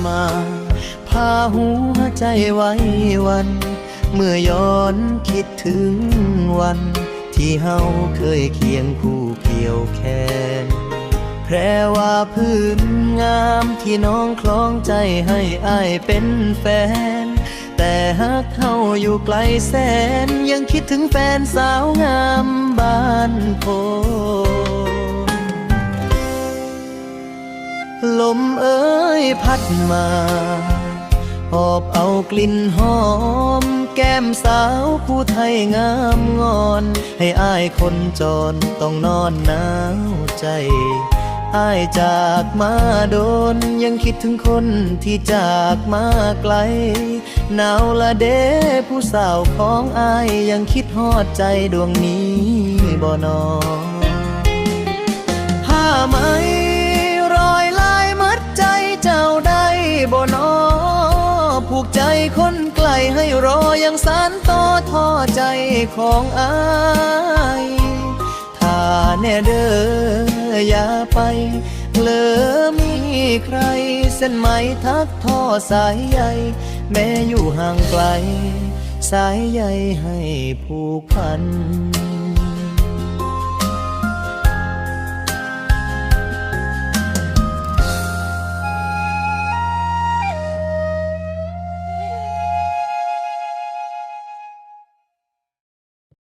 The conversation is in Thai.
มาพาหัวใจไว้วัน เมื่อย้อนคิดถึงวัน ที่เฮาเคยเคียงคู่เกี่ยวแขนแพรว่าพื้นงามที่น้องคล้องใจให้อ้ายเป็นแฟน แต่หากเฮาอยู่ไกลแสนยังคิดถึงแฟนสาวงามบ้านโพลมเอ้ยพัดมาหอบเอากลิ่นหอมแก้มสาวผู้ไทยงามงอนให้อ้ายคนจรต้องนอนหนาวใจอ้ายจากมาโดนยังคิดถึงคนที่จากมาไกลหนาวละเด้ผู้สาวของอ้ายยังคิดฮอดใจดวงนี้บ่นอผ้าไหมรอยลายมัดใจเจ้าได้บ่นอผูกใจคนไกลให้รอยังสานต่อท่อใจของอ้ายถ้าแน่เด้ออย่าไปเหลือมีใครเส้นไหมทักท่อสายใยแม้อยู่ห่างไกลสายใยให้ผูกพัน